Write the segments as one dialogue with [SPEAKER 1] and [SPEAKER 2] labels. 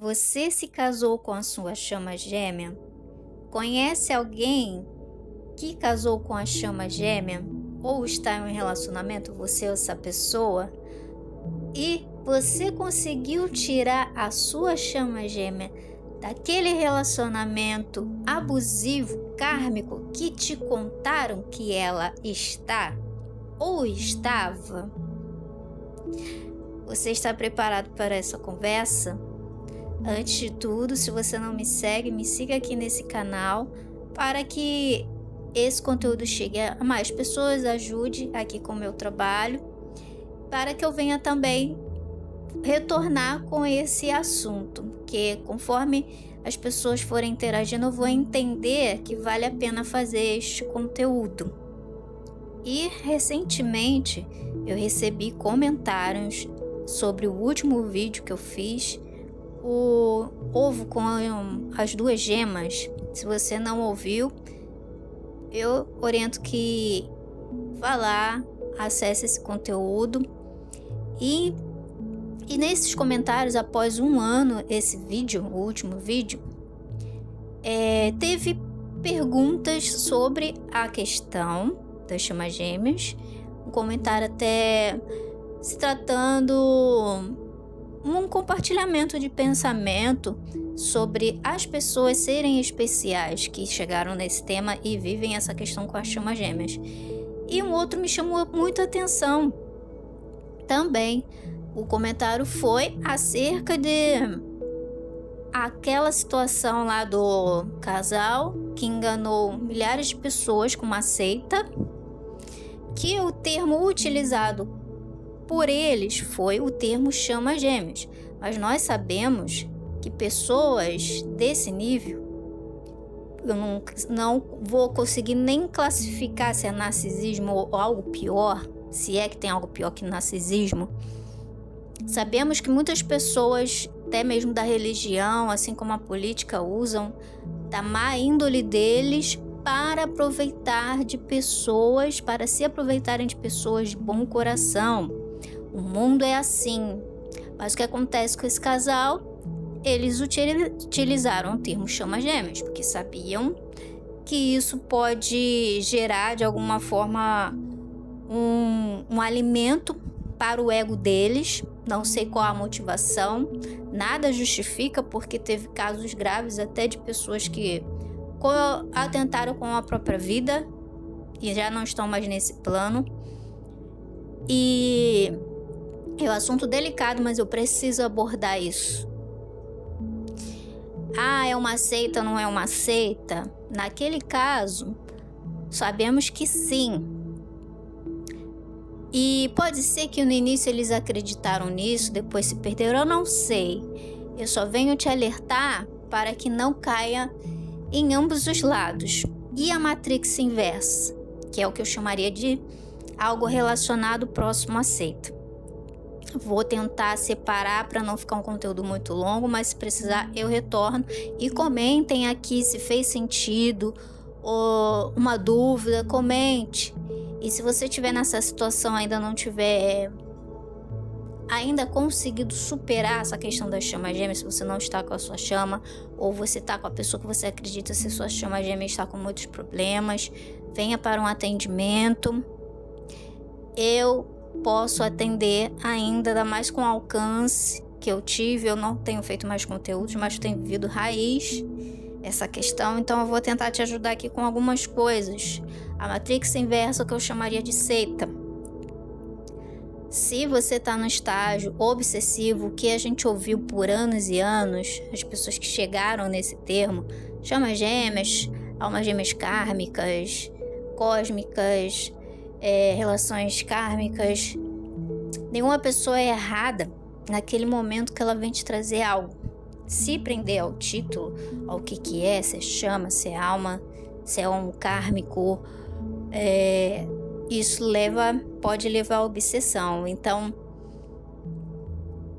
[SPEAKER 1] Você se casou com a sua chama gêmea? Conhece alguém que casou com a chama gêmea? Ou está em um relacionamento, você ou essa pessoa? E você conseguiu tirar a sua chama gêmea daquele relacionamento abusivo, kármico, que te contaram que ela está ou estava? Você está preparado para essa conversa? Antes de tudo, se você não me segue, me siga aqui nesse canal para que esse conteúdo chegue a mais pessoas, ajude aqui com o meu trabalho, para que eu venha também retornar com esse assunto, porque conforme as pessoas forem interagindo, eu vou entender que vale a pena fazer este conteúdo. E recentemente eu recebi comentários sobre o último vídeo que eu fiz, o ovo com as duas gemas. Se você não ouviu, eu oriento que vá lá, acesse esse conteúdo. E nesses comentários, após um ano, esse vídeo, o último vídeo, teve perguntas sobre a questão das chamas gêmeas. Um comentário até se tratando um compartilhamento de pensamento sobre as pessoas serem especiais que chegaram nesse tema e vivem essa questão com as chamas gêmeas. E um outro me chamou muito a atenção também. O comentário foi acerca de aquela situação lá do casal que enganou milhares de pessoas com uma seita, que o termo utilizado por eles foi o termo chama gêmeas, mas nós sabemos que pessoas desse nível, eu não vou conseguir nem classificar se é narcisismo ou algo pior, se é que tem algo pior que narcisismo. Sabemos que muitas pessoas, até mesmo da religião, assim como a política, usam da má índole deles para aproveitar de pessoas, para se aproveitarem de pessoas de bom coração. O mundo é assim. Mas o que acontece com esse casal? Eles utilizaram o termo chama gêmeas, porque sabiam que isso pode gerar de alguma forma um alimento para o ego deles. Não sei qual a motivação, nada justifica, porque teve casos graves até de pessoas que atentaram com a própria vida e já não estão mais nesse plano. E é um assunto delicado, mas eu preciso abordar isso. É uma seita, não é uma seita? Naquele caso, sabemos que sim. E pode ser que no início eles acreditaram nisso, depois se perderam, eu não sei. Eu só venho te alertar para que não caia em ambos os lados. E a Matrix inversa, que é o que eu chamaria de algo relacionado próximo à seita. Vou tentar separar para não ficar um conteúdo muito longo, mas se precisar eu retorno. E comentem aqui se fez sentido ou uma dúvida, comente. E se você estiver nessa situação, ainda não tiver conseguido superar essa questão das chamas gêmeas, se você não está com a sua chama, ou você está com a pessoa que você acredita se sua chama gêmea está com muitos problemas, venha para um atendimento. Eu posso atender ainda mais com o alcance que eu tive. Eu não tenho feito mais conteúdos, mas tenho vivido raiz essa questão, então eu vou tentar te ajudar aqui com algumas coisas. A Matrix inversa, que eu chamaria de seita. Se você está no estágio obsessivo, que a gente ouviu por anos e anos, as pessoas que chegaram nesse termo, chamas gêmeas, almas gêmeas kármicas, cósmicas, relações kármicas, nenhuma pessoa é errada naquele momento que ela vem te trazer algo. Se prender ao título, ao que é, se é chama, se é alma, se é um kármico, isso pode levar à obsessão. Então,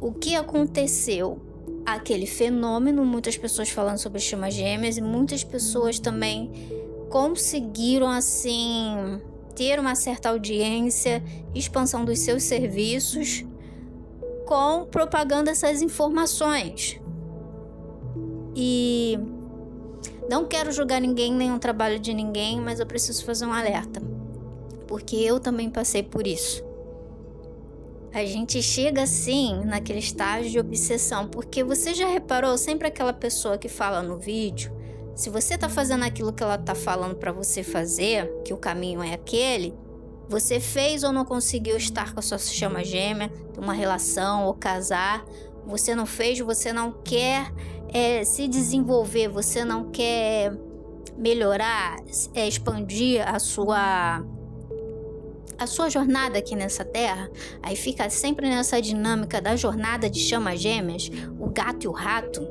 [SPEAKER 1] o que aconteceu? Aquele fenômeno, muitas pessoas falando sobre chamas gêmeas, e muitas pessoas também conseguiram assim ter uma certa audiência, expansão dos seus serviços, com propagando essas informações. E não quero julgar ninguém, nenhum trabalho de ninguém, mas eu preciso fazer um alerta, porque eu também passei por isso. A gente chega assim, naquele estágio de obsessão, porque você já reparou sempre aquela pessoa que fala no vídeo, se você tá fazendo aquilo que ela tá falando pra você fazer, que o caminho é aquele, você fez ou não conseguiu estar com a sua chama gêmea, ter uma relação ou casar, você não fez, você não quer se desenvolver, você não quer melhorar, expandir a sua jornada aqui nessa terra, aí fica sempre nessa dinâmica da jornada de chama gêmeas, o gato e o rato.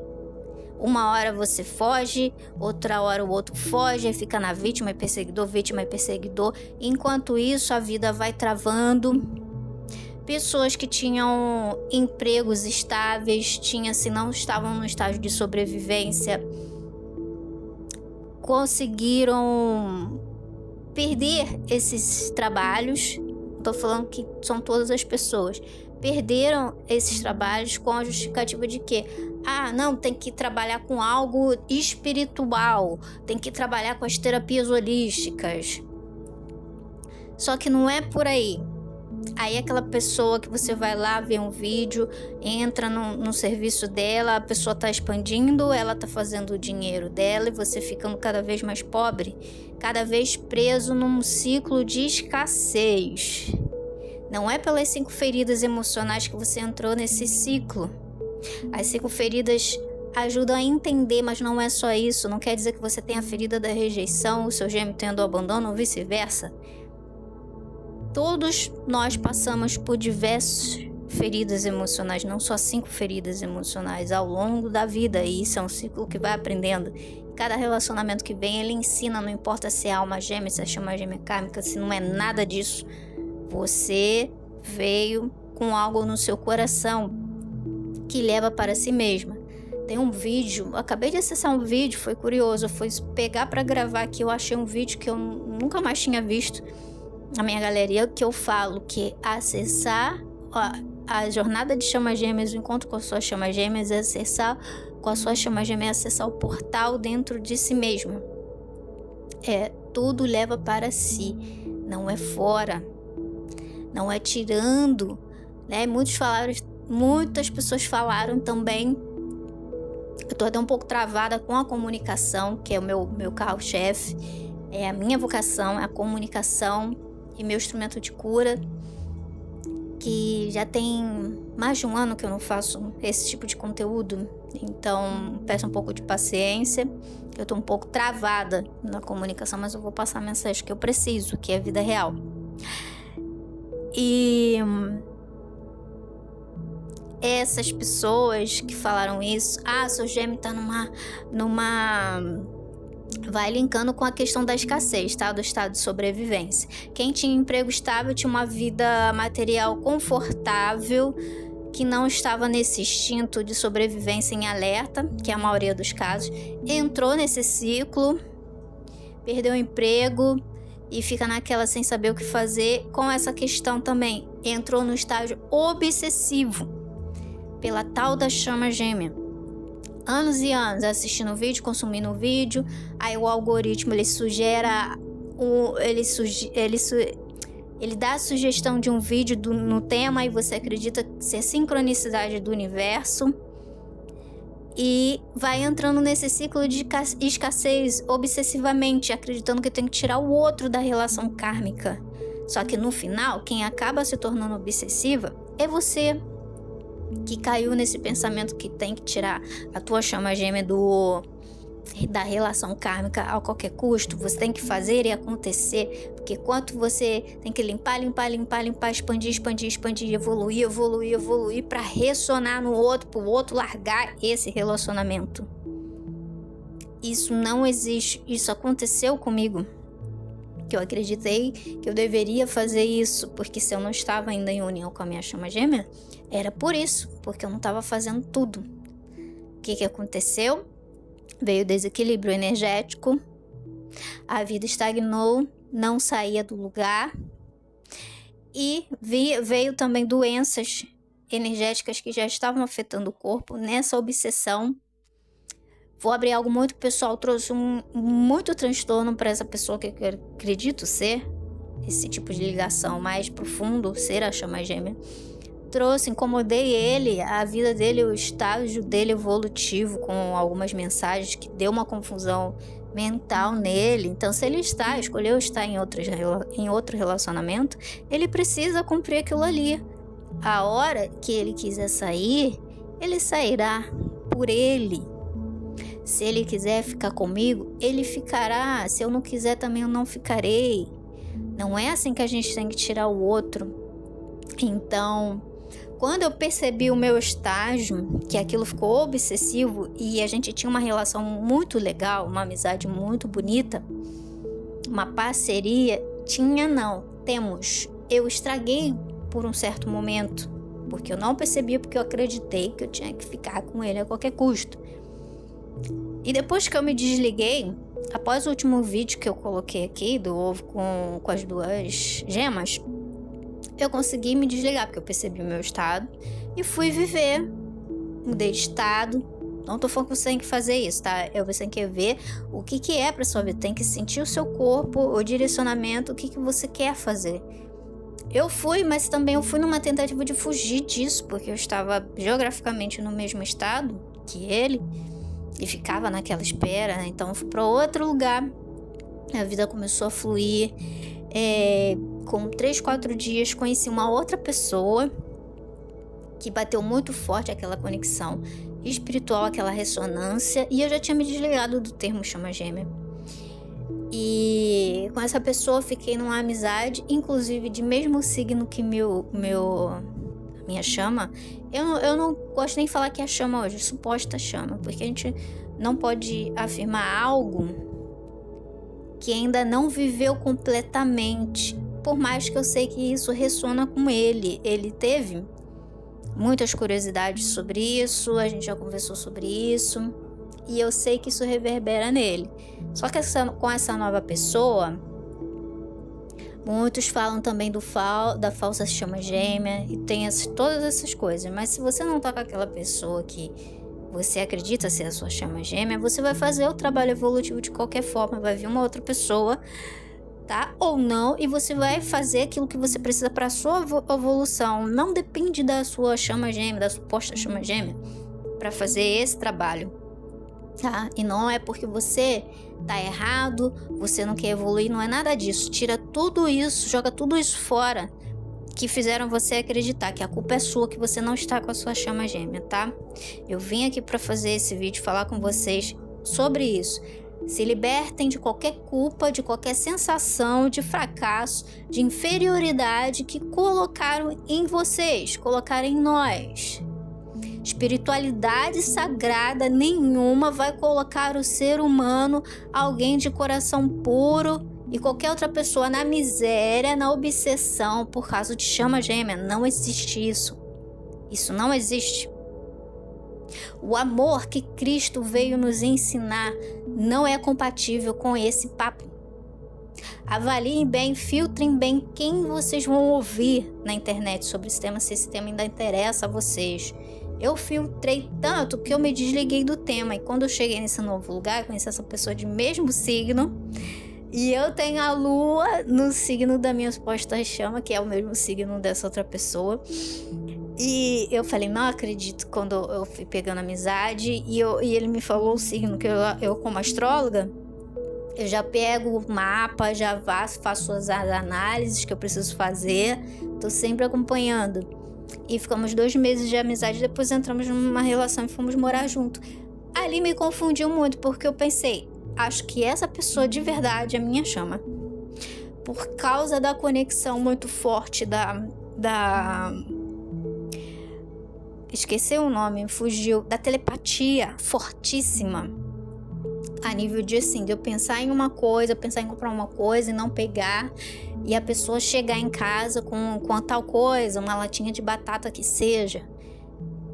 [SPEAKER 1] Uma hora você foge, outra hora o outro foge, aí fica na vítima e perseguidor. Enquanto isso, a vida vai travando. Pessoas que tinham empregos estáveis, se não estavam no estágio de sobrevivência, conseguiram perder esses trabalhos. Tô falando que são todas as pessoas. Perderam esses trabalhos com a justificativa de que não, tem que trabalhar com algo espiritual, tem que trabalhar com as terapias holísticas. Só que não é por aí. Aí aquela pessoa que você vai lá ver um vídeo, entra no serviço dela, a pessoa tá expandindo, ela tá fazendo o dinheiro dela e você ficando cada vez mais pobre, cada vez preso num ciclo de escassez. Não é pelas 5 feridas emocionais que você entrou nesse ciclo. As 5 feridas ajudam a entender, mas não é só isso. Não quer dizer que você tenha a ferida da rejeição, o seu gêmeo tendo o abandono ou vice-versa. Todos nós passamos por diversas feridas emocionais, não só 5 feridas emocionais ao longo da vida, e isso é um ciclo que vai aprendendo. Cada relacionamento que vem, ele ensina, não importa se é alma gêmea, se é chama gêmea kármica, se não é nada disso. Você veio com algo no seu coração que leva para si mesma. Tem um vídeo, eu acabei de acessar um vídeo, foi curioso, eu fui pegar para gravar aqui, eu achei um vídeo que eu nunca mais tinha visto na minha galeria, que eu falo que acessar a jornada de chama gêmeas, o encontro com a sua chama gêmeas, é acessar com a sua chama gêmea, é acessar o portal dentro de si mesmo. Tudo leva para si, não é fora, não é tirando, né? Muitas pessoas falaram também. Eu tô até um pouco travada com a comunicação, que é o meu carro-chefe, é a minha vocação, é a comunicação e meu instrumento de cura, que já tem mais de um ano que eu não faço esse tipo de conteúdo, então peço um pouco de paciência. Eu tô um pouco travada na comunicação, mas eu vou passar a mensagem que eu preciso, que é a vida real. E essas pessoas que falaram isso, seu gêmeo tá vai linkando com a questão da escassez, tá? Do estado de sobrevivência. Quem tinha emprego estável tinha uma vida material confortável, que não estava nesse instinto de sobrevivência em alerta, que é a maioria dos casos, entrou nesse ciclo, perdeu o emprego e fica naquela sem saber o que fazer. Com essa questão também, entrou no estágio obsessivo pela tal da chama gêmea. Anos e anos assistindo o vídeo, consumindo o vídeo, aí o algoritmo ele dá a sugestão de um vídeo no tema e você acredita ser sincronicidade do universo e vai entrando nesse ciclo de escassez obsessivamente, acreditando que tem que tirar o outro da relação kármica. Só que no final, quem acaba se tornando obsessiva é você, que caiu nesse pensamento que tem que tirar a tua chama gêmea da relação kármica a qualquer custo. Você tem que fazer e acontecer, porque quanto você tem que limpar, expandir, evoluir para ressonar no outro, para o outro largar esse relacionamento. Isso não existe. Isso aconteceu comigo, que eu acreditei que eu deveria fazer isso, porque se eu não estava ainda em união com a minha chama gêmea, era por isso, porque eu não estava fazendo tudo. O que aconteceu? Veio o desequilíbrio energético, a vida estagnou, não saía do lugar, e veio também doenças energéticas que já estavam afetando o corpo. Nessa obsessão, Vou abrir algo muito pessoal, trouxe muito transtorno para essa pessoa que eu acredito ser, esse tipo de ligação mais profundo, ser a chama gêmea. Incomodei ele, a vida dele, o estágio dele evolutivo, com algumas mensagens que deu uma confusão mental nele. Então, se ele escolheu estar em outro relacionamento, ele precisa cumprir aquilo ali. A hora que ele quiser sair, ele sairá por ele. Se ele quiser ficar comigo, ele ficará. Se eu não quiser, também eu não ficarei. Não é assim que a gente tem que tirar o outro. Então, quando eu percebi o meu estágio, que aquilo ficou obsessivo e a gente tinha uma relação muito legal, uma amizade muito bonita, uma parceria, temos. Eu estraguei por um certo momento, porque eu não percebi, porque eu acreditei que eu tinha que ficar com ele a qualquer custo. E depois que eu me desliguei, após o último vídeo que eu coloquei aqui, do ovo com as 2 gemas, eu consegui me desligar, porque eu percebi o meu estado e fui viver. Mudei de estado. Não tô falando que você tem que fazer isso, tá? Você tem que ver o que é pra sua vida. Tem que sentir o seu corpo, o direcionamento, o que você quer fazer. Eu fui, mas também eu fui numa tentativa de fugir disso, porque eu estava geograficamente no mesmo estado que ele e ficava naquela espera, né? Então eu fui pra outro lugar. A vida começou a fluir. Com 3, 4 dias conheci uma outra pessoa que bateu muito forte aquela conexão espiritual, aquela ressonância, e eu já tinha me desligado do termo chama gêmea. E com essa pessoa fiquei numa amizade, inclusive de mesmo signo que minha chama. Eu não gosto nem de falar que é a chama hoje, suposta chama, porque a gente não pode afirmar algo que ainda não viveu completamente. Por mais que eu sei que isso ressona com ele. Ele teve muitas curiosidades sobre isso, a gente já conversou sobre isso, e eu sei que isso reverbera nele. Só que com essa nova pessoa, muitos falam também da falsa chama gêmea, e tem todas essas coisas. Mas se você não tá com aquela pessoa que você acredita ser a sua chama gêmea, você vai fazer o trabalho evolutivo de qualquer forma. Vai vir uma outra pessoa, tá? Ou não, e você vai fazer aquilo que você precisa para sua evolução. Não depende da sua chama gêmea, da suposta chama gêmea, para fazer esse trabalho, tá? E não é porque você tá errado, você não quer evoluir, não é nada disso. Tira tudo isso, joga tudo isso fora, que fizeram você acreditar que a culpa é sua, que você não está com a sua chama gêmea, tá? Eu vim aqui para fazer esse vídeo, falar com vocês sobre isso. Se libertem de qualquer culpa, de qualquer sensação de fracasso, de inferioridade que colocaram em vocês, colocaram em nós. Espiritualidade sagrada nenhuma vai colocar o ser humano, alguém de coração puro e qualquer outra pessoa, na miséria, na obsessão por causa de chama gêmea. Não existe isso. Isso não existe. O amor que Cristo veio nos ensinar não é compatível com esse papo. Avaliem bem, filtrem bem quem vocês vão ouvir na internet sobre esse tema, se esse tema ainda interessa a vocês. Eu filtrei tanto que eu me desliguei do tema, e quando eu cheguei nesse novo lugar, conheci essa pessoa de mesmo signo, e eu tenho a lua no signo da minha suposta chama, que é o mesmo signo dessa outra pessoa. E eu falei, não acredito, quando eu fui pegando amizade, e ele me falou o signo, que eu como astróloga, eu já pego o mapa, já faço as análises que eu preciso fazer, tô sempre acompanhando. E ficamos 2 meses de amizade, depois entramos numa relação e fomos morar junto. Ali me confundiu muito, porque eu pensei, acho que essa pessoa de verdade é minha chama. Por causa da conexão muito forte esqueci o nome, fugiu, da telepatia fortíssima, a nível de assim, de eu pensar em uma coisa, pensar em comprar uma coisa e não pegar, e a pessoa chegar em casa com a tal coisa, uma latinha de batata que seja,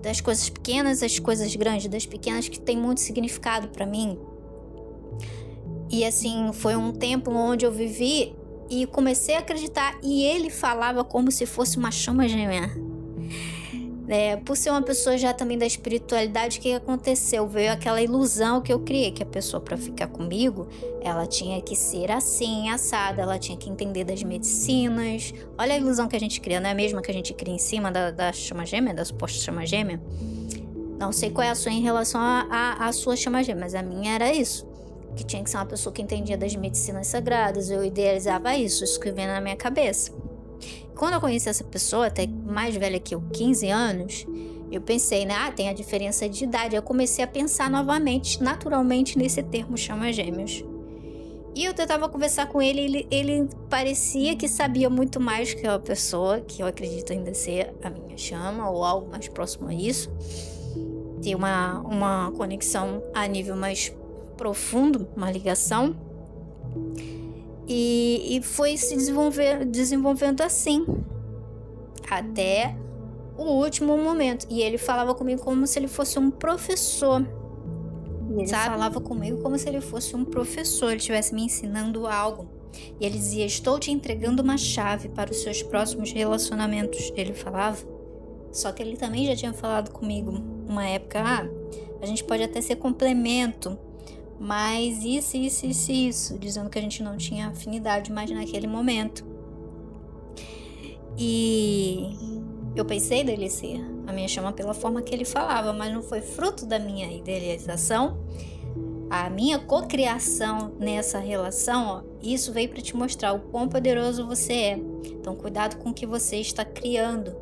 [SPEAKER 1] das coisas pequenas às coisas grandes, das pequenas que tem muito significado para mim. E assim, foi um tempo onde eu vivi e comecei a acreditar, e ele falava como se fosse uma chama gêmea. Por ser uma pessoa já também da espiritualidade, o que aconteceu? Veio aquela ilusão que eu criei, que a pessoa, para ficar comigo, ela tinha que ser assim, assada, ela tinha que entender das medicinas. Olha a ilusão que a gente cria, não é a mesma que a gente cria em cima da chama gêmea, da suposta chama gêmea? Não sei qual é a sua em relação à sua chama gêmea, mas a minha era isso. Que tinha que ser uma pessoa que entendia das medicinas sagradas. Eu idealizava isso que vinha na minha cabeça. Quando eu conheci essa pessoa, até mais velha que eu, 15 anos, eu pensei, né? Tem a diferença de idade. Eu comecei a pensar novamente, naturalmente, nesse termo chama gêmeos. E eu tentava conversar com ele, ele parecia que sabia muito mais que a pessoa, que eu acredito ainda ser a minha chama, ou algo mais próximo a isso. Ter uma conexão a nível mais profundo, uma ligação. E foi se desenvolvendo assim, até o último momento. E ele falava comigo como se ele fosse um professor. Ele falava comigo como se ele fosse um professor, ele estivesse me ensinando algo. E ele dizia, estou te entregando uma chave para os seus próximos relacionamentos. Ele falava. Só que ele também já tinha falado comigo uma época, a gente pode até ser complemento, mas isso, dizendo que a gente não tinha afinidade mais naquele momento. E eu pensei dele ser a minha chama pela forma que ele falava, mas não foi fruto da minha idealização. A minha cocriação nessa relação, isso veio para te mostrar o quão poderoso você é. Então, cuidado com o que você está criando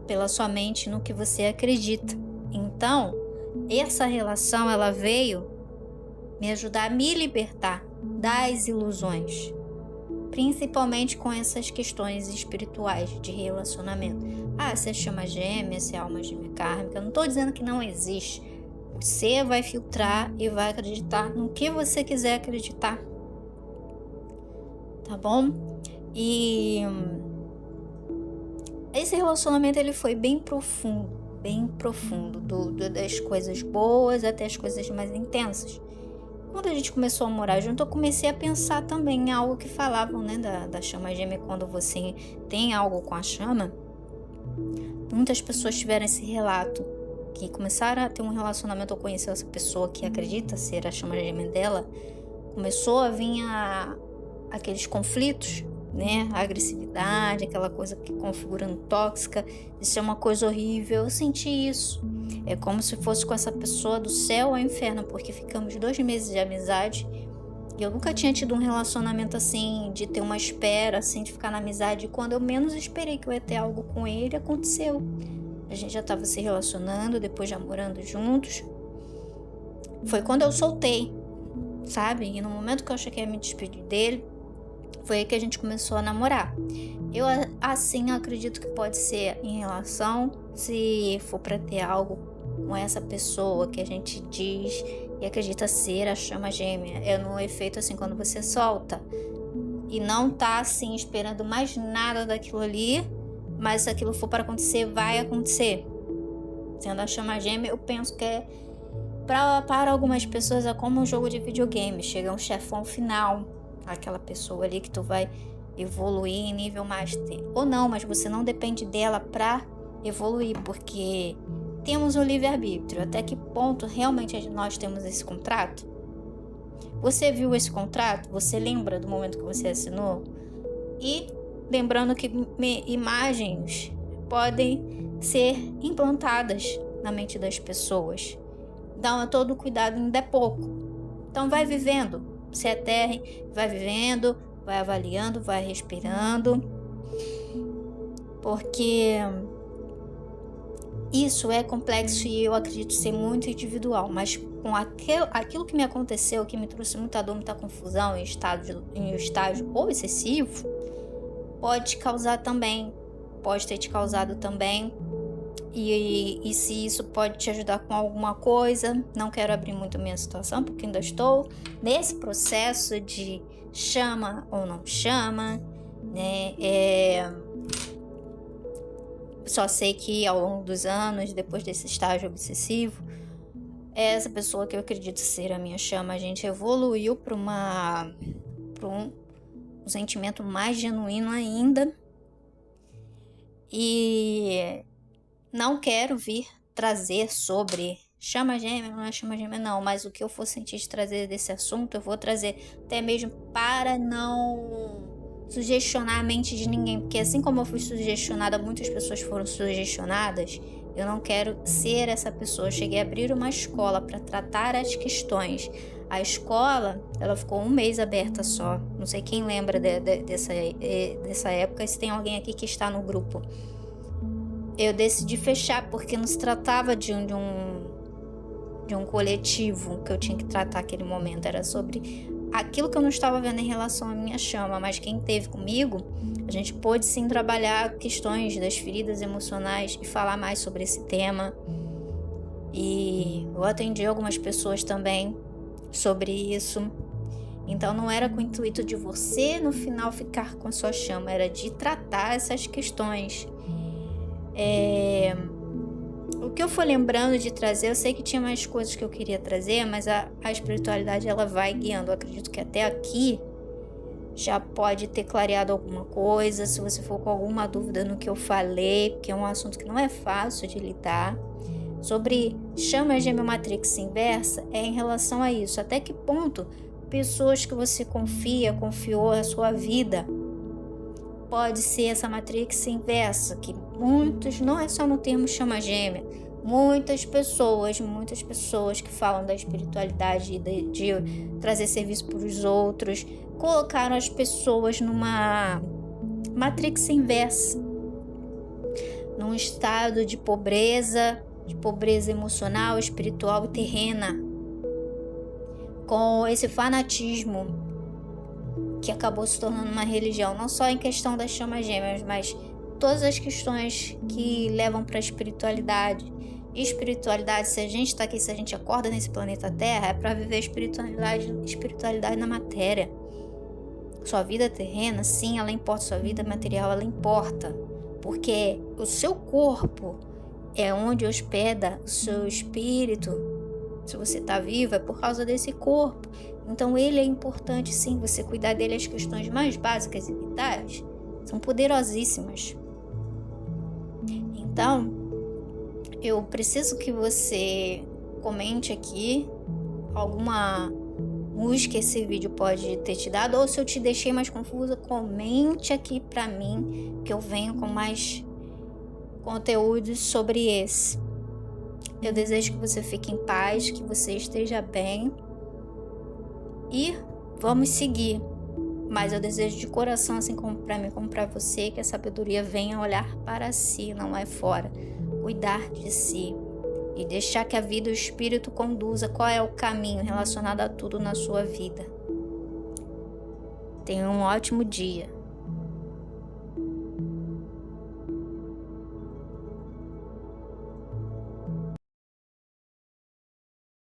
[SPEAKER 1] pela sua mente, no que você acredita. Então, essa relação, ela veio me ajudar a me libertar das ilusões, principalmente com essas questões espirituais de relacionamento. Se é chama gêmea, se é alma gêmea kármica, não estou dizendo que não existe. Você vai filtrar e vai acreditar no que você quiser acreditar, tá bom? E esse relacionamento, ele foi bem profundo, das coisas boas até as coisas mais intensas. Quando a gente começou a morar junto, eu comecei a pensar também em algo que falavam, né, da chama gêmea. Quando você tem algo com a chama, muitas pessoas tiveram esse relato, que começaram a ter um relacionamento ou conhecer essa pessoa que acredita ser a chama gêmea dela, começou a vir aqueles conflitos, né, a agressividade, aquela coisa que configurando tóxica, isso é uma coisa horrível. Eu senti isso. É como se fosse com essa pessoa do céu ao inferno, porque ficamos 2 meses de amizade e eu nunca tinha tido um relacionamento assim, de ter uma espera, assim, de ficar na amizade. E quando eu menos esperei que eu ia ter algo com ele, aconteceu. A gente já estava se relacionando, depois já morando juntos. Foi quando eu soltei, sabe? E no momento que eu cheguei a me despedir dele, foi aí que a gente começou a namorar. Eu, assim, acredito que pode ser em relação, se for para ter algo com essa pessoa que a gente diz e acredita ser a chama gêmea. É no efeito assim, quando você solta e não tá assim esperando mais nada daquilo ali, mas se aquilo for para acontecer, vai acontecer. Sendo a chama gêmea, eu penso que para algumas pessoas é como um jogo de videogame. Chega um chefão final, aquela pessoa ali que tu vai evoluir em nível master. Ou não, mas você não depende dela para evoluir, porque temos o livre-arbítrio. Até que ponto realmente nós temos esse contrato? Você viu esse contrato? Você lembra do momento que você assinou? E lembrando que imagens podem ser implantadas na mente das pessoas. Dá todo cuidado, ainda é pouco. Então vai vivendo, se aterre, vai vivendo, vai avaliando, vai respirando, porque isso é complexo e eu acredito ser muito individual, mas com aquilo que me aconteceu, que me trouxe muita dor, muita confusão em estágio ou excessivo, pode ter te causado também, e se isso pode te ajudar com alguma coisa. Não quero abrir muito minha situação, porque ainda estou nesse processo de chama ou não chama, né? Só sei que ao longo dos anos, depois desse estágio obsessivo, essa pessoa que eu acredito ser a minha chama, a gente evoluiu para um sentimento mais genuíno ainda. E não quero vir trazer sobre chama gêmea, não é chama gêmea não, mas o que eu for sentir de trazer desse assunto, eu vou trazer até mesmo para não sugestionar a mente de ninguém, porque assim como eu fui sugestionada, muitas pessoas foram sugestionadas, eu não quero ser essa pessoa. Eu cheguei a abrir uma escola para tratar as questões. A escola, ela ficou 1 mês aberta só. Não sei quem lembra dessa época, se tem alguém aqui que está no grupo. Eu decidi fechar porque não se tratava de um coletivo que eu tinha que tratar aquele momento. Era sobre aquilo que eu não estava vendo em relação à minha chama, mas quem esteve comigo, a gente pôde sim trabalhar questões das feridas emocionais e falar mais sobre esse tema. E eu atendi algumas pessoas também sobre isso. Então não era com o intuito de você no final ficar com a sua chama, era de tratar essas questões. O que eu for lembrando de trazer, eu sei que tinha mais coisas que eu queria trazer, mas a espiritualidade ela vai guiando. Eu acredito que até aqui já pode ter clareado alguma coisa. Se você for com alguma dúvida no que eu falei, porque é um assunto que não é fácil de lidar. Sobre chama gêmea matrix inversa, é em relação a isso. Até que ponto pessoas que você confiou a sua vida, pode ser essa matrix inversa, que muitos, não é só no termo chama gêmea, muitas pessoas que falam da espiritualidade, de trazer serviço para os outros, colocaram as pessoas numa matrix inversa, num estado de pobreza emocional, espiritual e terrena, com esse fanatismo que acabou se tornando uma religião, não só em questão das chamas gêmeas, mas todas as questões que levam para a espiritualidade. Espiritualidade, se a gente está aqui, se a gente acorda nesse planeta Terra, é para viver espiritualidade na matéria. Sua vida terrena, sim, ela importa, sua vida material, ela importa, porque o seu corpo é onde hospeda o seu espírito. Se você está vivo, é por causa desse corpo. Então ele é importante sim, você cuidar dele. As questões mais básicas e vitais são poderosíssimas. Então, eu preciso que você comente aqui alguma luz que esse vídeo pode ter te dado, ou se eu te deixei mais confusa, comente aqui pra mim, que eu venho com mais conteúdos sobre esse. Eu desejo que você fique em paz, que você esteja bem e vamos seguir. Mas eu desejo de coração, assim como para mim, como para você, que a sabedoria venha olhar para si, não é fora. Cuidar de si e deixar que a vida e o espírito conduza qual é o caminho relacionado a tudo na sua vida. Tenha um ótimo dia.